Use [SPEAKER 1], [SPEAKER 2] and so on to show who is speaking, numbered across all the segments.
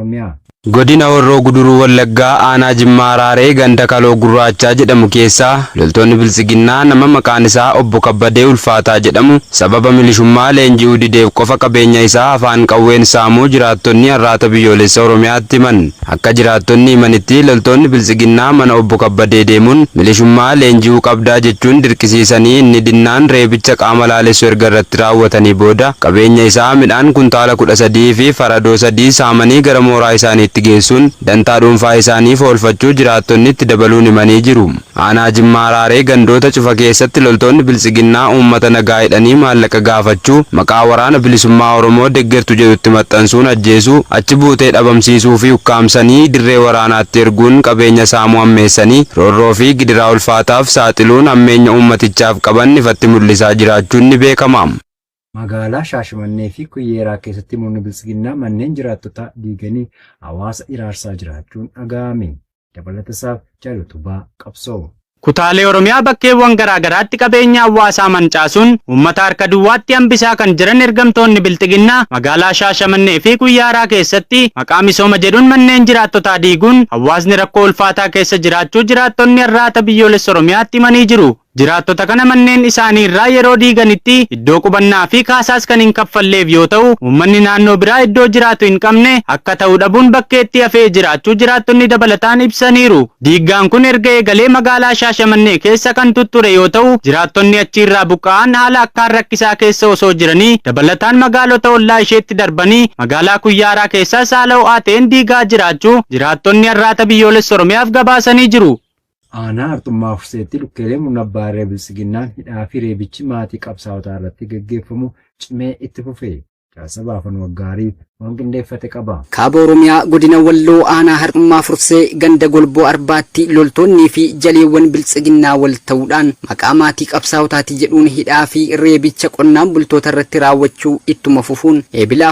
[SPEAKER 1] Oromiyaa.
[SPEAKER 2] Godina Horroo Guduruu Wallaggaa aanaa Jimmaa Raaree ganda Kaloo Gurraachaa jedhamu keessaa loltoonni Biltsiginnaa nama maqaan isaa Obbo Kabbadee Ulfaataa jedhamu sababa milishummaa leenji'uu dideef qofa qabeenya isaa afaan qawween saamuu jiraattonni har'aata biyyoolessa Oromiyaatti himan. Akka jiraattonni himanitti loltoonni Biltsiginnaa mana Obbo Kabbadee deemuun milishummaa leenji'uu qabdaa jechuun dirqisiisanii inni dinnaan reebicha qaama laalessu erga irratti raawwatanii booda qabeenya isaa midhaan kuntaala 13 fi faradoo 3 saamanii gara mooraa isaanii geessuun dantaa dhuunfaa isaanii oolfachuu jiraattonni itti dabaluun himanii jiru. Aanaa Jimmaa Raaree gandoota cufa keessatti loltoonni Biltsiginnaa uummata nagaa hidhanii maallaqa gaafachuu maqaa waraana bilisummaa Oromoo deeggartu jedhutti maxxansuun ajjeesuu achi buutee dhabamsiisuu fi ukkaamsanii dirree waraanaatti erguun qabeenya saamuu ammeessanii roorroo fi gidiraa ulfaataaf saaxiluun ammeenya uummatichaaf qaban ifatti mul'isaa jiraachuun ni beekama.
[SPEAKER 1] Magaalaa Shaashimannee fi Kuyyeeraa keessatti murni Biltsiginnaa manneen jiraattota diiganii hawaasa iraarsaa jiraachuun dhaga'ame. Dabalatasaaf Jaalutubaa Qabsoo.
[SPEAKER 3] Kutaalee Oromiyaa bakkeewwan garaagaraatti qabeenya hawaasaa mancaasuun uummata harka duwwaatti hambisaa kan jiran ergamtoonni Biltsiginnaa magaalaa Shaashamannee fi Kuyyeeraa keessatti maqaa misooma jedhuun manneen jiraattotaa diiguun hawaasni rakkoo ulfaataa keessa jiraachuu jiraattonni har'aata biyyoolessa Oromiyaatti himanii jiru. Jiraattota kana manneen isaanii irraa yeroo diiganitti iddoo qubannaa fi kaasaas kan hin kaffalleef yoo ta'u uummanni naannoo biraa iddoo jiraatu hin qabne akka ta'uu dhabuun bakkeetti hafee jiraachuu jiraattonni dabalataan ibsaniiru. Diiggaan kun erga eegalee magaalaa Shaashamannee keessa kan tutture yoo ta'u jiraattonni achiirraa buqqa'an haala akkaan rakkisaa keessa osoo jiranii dabalataan magaalota ollaa isheetti darbanii magaalaa Kuyyeeraa keessaa haala ho'aa ta'een diigaa jiraachuu jiraattonni har'aata biyyoolessa Oromiyaaf gabaasanii jiru.
[SPEAKER 1] Aanaa Arxummaa Fuseetti lukkeelee murna Abbaarree Biltsiginnaan hidhaa fi reebichi maatii qabsaa'otaa irratti gaggeeffamu cimee itti fufee Jaasabaafan Waggaariif waan qindeeffate qaba.
[SPEAKER 4] Kaaba Oromiyaa godina Walloo aanaa Arxummaa Fursee ganda Golboo Arbaatti loltoonnii fi jaleewwan Biltsiginnaa wal ta'uudhaan maqaa maatii qabsaa'otaati jedhuun hidhaa fi reebicha qonnaan bultoota irratti raawwachuu ittuma fufuun eebila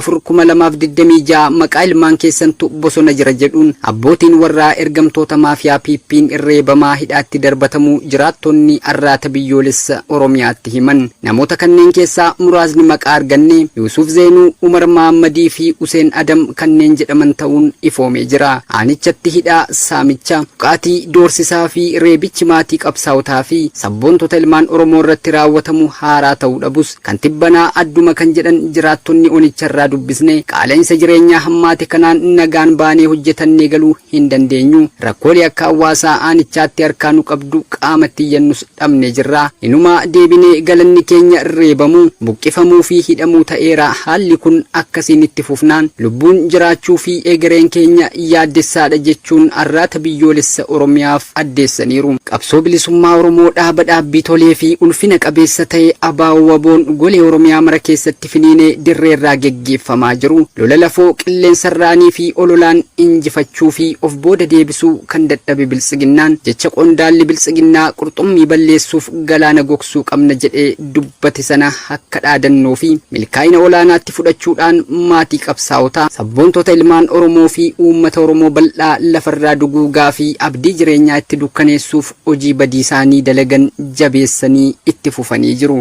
[SPEAKER 4] 2026 maqaa ilmaan keessantu bosona jira jedhuun abbootiin warraa ergamtoota maafiyaa piippiin reebamaa hidhaatti darbatamuu jiraattonni har'aata biyyoolessa Oromiyaatti himan. Namoota kanneen keessaa muraasni maqaa arganne Yuusuf Zeenuu, Umar Mahammadii fi Useen Adam kanneen jedhaman ta'uun ifoomee jira. Aanichatti hidhaa saamicha buqqaatii doorsisaa fi reebichi maatii qabsaa'otaa fi sabboontota ilmaan Oromoo irratti raawwatamu haaraa ta'uu dhabus kan tibbanaa adduma kan jedhan jiraattonni onicharraa dubbisne qaala'insa jireenyaa hammaate kanaan nagaan baanee hojjetannee galuu hin dandeenyu. Rakkoolee akka hawaasaa aanichaatti harkaa nu qabdu qaamatti iyyannus dhabne jirra. Inuma deebinee galanni keenya reebamuu buqqifamuu fi hidhamuu ta'eera. Haalli kun akkasiin itti fufnaan lubbuun jiraachuu fi egereen keenya yaaddessaadha jechuun har'aata biyyoolessa Oromiyaaf addeessaniiru. Qabsoo bilisummaa Oromoo dhaaba dhaabbii tolee fi ulfina qabeessa ta'e ABO WBO'n golee Oromiyaa mara keessatti finiinee dirreerraa geggeeffamaa jiru. Lola lafoo qilleensarraanii fi ololaan injifachuu fi of booda deebisuu kan dadhabe Biltsiginnaan jecha qondaalli Biltsiginnaa qurxummii balleessuuf galaana gogsuu qabna jedhee dubbate sana akka dhaadannoo fi milkaa'ina olaanaatti fudhachuudhaan maatii qabsaa'otaa sabboontota ilmaan Oromoo fi uummata Oromoo bal'aa lafarraa duguugaa fi abdii jireenyaa itti dukkaneessuuf hojii badii isaanii dalagan jabeessanii itti fufanii jiru.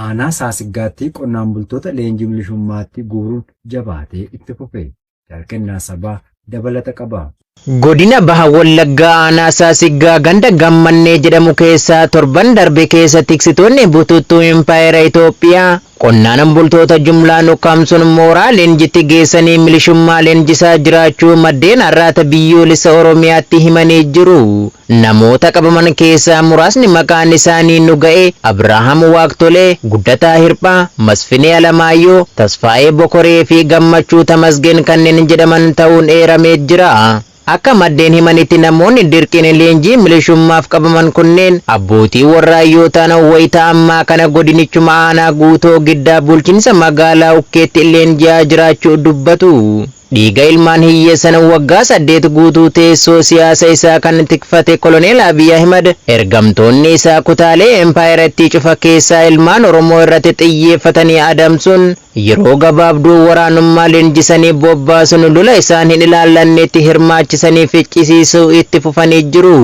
[SPEAKER 1] Aanaa Saasiggaatti qonnaan bultoota leenjii milishummaatti guuruun jabaatee itti fufe. Jarkennaa sabaa dabalata qaba.
[SPEAKER 5] Godina Baha Wallaggaa aanaa Saasiggaa ganda Gammannee jedhamu keessaa torban darbe keessa tiksitoonni bututtuu Impaayera Itoophiyaa qonnaan bultoota jumlaan ukkaamsuun mooraa leenjitti geessanii milishummaa leenjisaa jiraachuu maddeen har'aata biyyoolessa Oromiyaatti himanii jiru. Namoota qabaman keessaa muraasni maqaan isaanii nu ga'e Abrahaam Waaqtolee, Guddataa Hirphaa, Masfinee Alamaayyoo, Tasfaa'ee Bokoree fi Gammachuu Tamasgeen kanneen jedhaman ta'uun eeramee jira. Akka maddeen himanitti namoonni dirqiin leenjii milishummaaf qabaman kunneen abbootii warraa yoo ta'an wayita ammaa kana godinichuma aanaa guutoo giddaa bulchiinsa magaalaa Ukkeetti leenji'aa jiraachuu dubbatu. Dhiiga ilmaan hiyyeessan waggaa 8 guutuu teessoo siyaasa isaa kan tikfate Koloneel Abiy Ahmed ergamtoonni isaa kutaalee Empaayeratti cufa keessaa ilmaan Oromoo irratti xiyyeeffatanii adamsuun yeroo gabaabduu waraanummaa leenjisanii bobbaasuun lola isaan hin ilaallannetti hirmaachisanii ficcisiisuu itti fufanii jiru.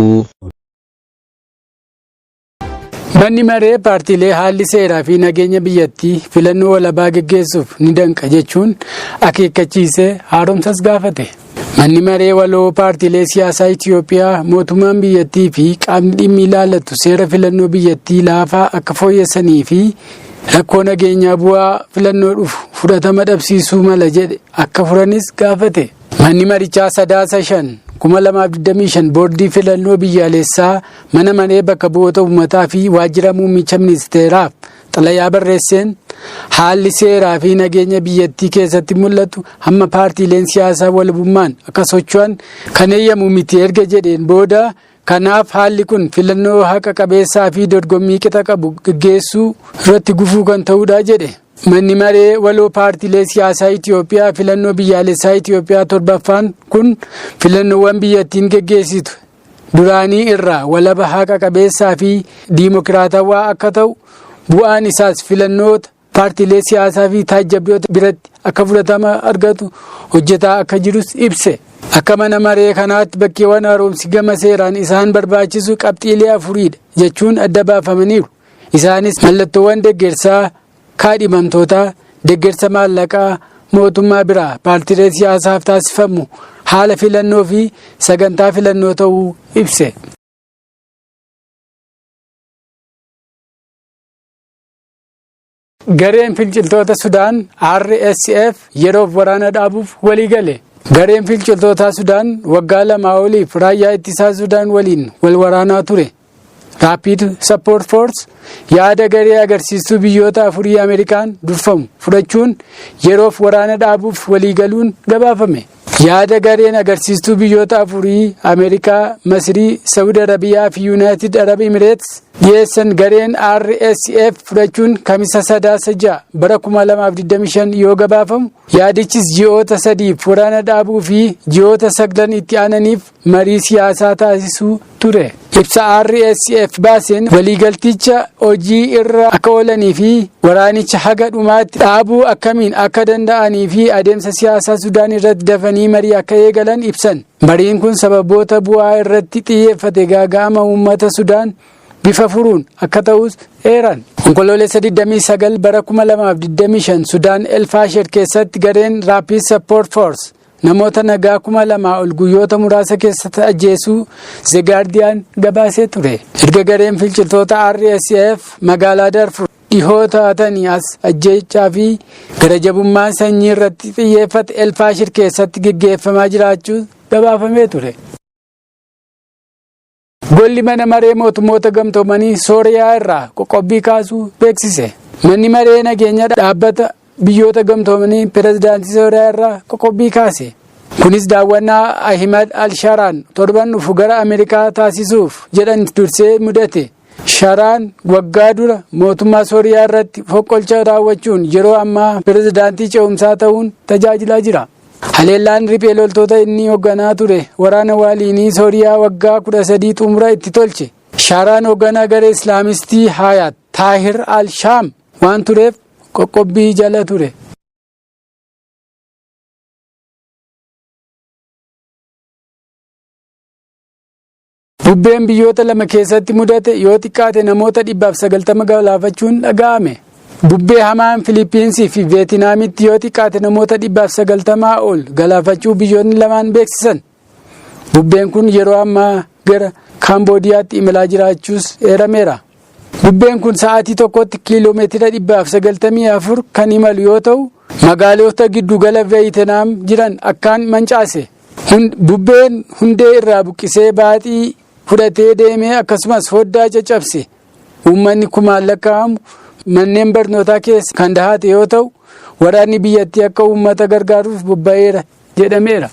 [SPEAKER 6] Manni maree paartiilee haalli seeraa fi nageenya biyyattii filannoo walabaa gaggeessuuf ni danqa jechuun akeekkachiisee haaromsas gaafate. Manni maree waloo paartiilee siyaasaa Itoophiyaa mootummaan biyyattii fi qaamni dhimmi ilaallatu seera filannoo biyyattii laafaa akka fooyyessanii fi rakkoo nageenyaa bu'aa filannoo dhufu fudhatama dhabsiisuu mala jedhe akka furanis gaafate. Manni marichaa Sadaasa 5/2025 boordii filannoo biyyaalessaa mana maree bakka bu'oota uummataa fi waajjira muummicha ministeeraaf xalayaa barreesseen haalli seeraa fi nageenya biyyattii keessatti mul'atu hamma paartiileen siyaasaa walabummaan akka socho'an kan eeyyamu miti erga jedheen booda kanaaf haalli kun filannoo haqa qabeessaa fi dorgommii qixa qabu gaggeessuu irratti gufuu kan ta'udha jedhe. Manni maree waloo paartiilee siyaasaa Itoophiyaa filannoo biyyaalessaa Itoophiyaa 7ffaan kun filannoowwan biyyattiin gaggeessitu duraanii irraa walaba haqa qabeessaa fi diimokiraatawaa akka ta'u bu'aan isaas filannoota paartiilee siyaasaa fi taajjabdoota biratti akka fudhatama argatu hojjetaa akka jirus ibse. Akka mana maree kanaatti bakkeewwan haaromsi gama seeraan isaan barbaachisu qabxiilee 4 jechuun adda baafamaniiru. Isaanis mallattoowwan deeggarsaa kaadhimamtootaa, deeggarsa maallaqaa mootummaa biraa paartiilee siyaasaaf taasifamu, haala filannoo fi sagantaa filannoo ta'uu ibse. Gareen finciltoota Sudaan RSF yeroof waraana dhaabuuf walii gale. Gareen finciltoota Sudaan waggaa 2 oliif raayyaa ittisaa Sudaan waliin wal waraanaa ture. Rapid Support Force yaada garee agarsiistuu biyyoota 4 Ameerikaan durfamu fudhachuun yeroof waraana dhaabuuf walii galuun gabaafame. Yaada gareen agarsiistuu biyyoota 4 Ameerikaa, Masrii, Saudi Arabiyaa fi United Arab Emirates dhiyeessan gareen RSF fudhachuun kamisa Sadaasa 6 bara 2025 yoo gabaafamu yaadichis ji'oota 3f waraana dhaabuu fi ji'oota 9 itti aananiif marii siyaasaa taasisuu ture. Ibsa RSF baaseen waliigalticha hojii irra akka oolanii fi waraanicha haga dhumaatti dhaabuu akkamiin akka danda'anii fi adeemsa siyaasaa Sudaan irratti dafanii marii akka eegalan ibsan. Mariin kun sababoota bu'aa irratti xiyyeeffate gaaga'ama uummata Sudaan bifa furuun akka ta'us eeran. Onkoloolessa 29 bara 2025 Sudaan El-Faashir keessatti gareen Rapid Support Force namoota nagaa 2,000 ol guyyoota muraasa keessatti ajjeesuu The Guardian gabaasee ture. Erga gareen finciltoota RSF magaalaa Darfur dhihoo taatanii as ajjeechaa fi garajabummaan sanyii irratti xiyyeeffate El-Faashir keessatti gaggeeffamaa jiraachuu gabaafamee ture. Golli mana maree mootummoota gamtoomanii Sooriyaa irraa qoqqobbii kaasuu beeksise. Manni maree nageenya dhaabbata biyyoota gamtoomanii pirezidaantii Sooriyaa irraa qoqqobbii kaase. Kunis daawwannaa Ahimad Al-Sharaan torban dhufu gara Ameerikaa taasisuuf jedhan dursee mudate. Sharaan waggaa dura mootummaa Sooriyaa irratti foqqolcha raawwachuun yeroo ammaa pirezidaantii ce'umsaa ta'uun tajaajilaa jira. Haleellaan riphee loltoota inni hoogganaa ture waraana waliinii Sooriyaa waggaa 13 xumura itti tolche. Sharaan hoogganaa garee Islaamistii Hayat Taahir Al-Shaam waan tureef qoqqobbii jala ture. Bubbeen biyyoota lama keessatti mudate yoo xiqqaate namoota 190 galaafachuun dhaga'ame. Bubbee hamaan Filiippiinsii fi Veetinaamitti yoo xiqqaate namoota 190 ol galaafachuu biyyoonni lamaan beeksisan. Bubbeen kun yeroo ammaa gara Kaamboodiyaatti imalaa jiraachuus eerameera. Bubbeen kun sa'aatii tokkotti kiiloomeetira 194 kan imalu yoo ta'u magaalota giddugala Veetinaam jiran akkaan mancaase. Bubbeen hundee irraa buqqisee baaxii fudhatee deemee akkasumas foddaa caccabse. Uummanni kumaan lakkaa'amu manneen barnootaa keessa kan dahate yoo ta'u waraanni biyyattii akka uummata gargaaruuf bobba'eera jedhameera.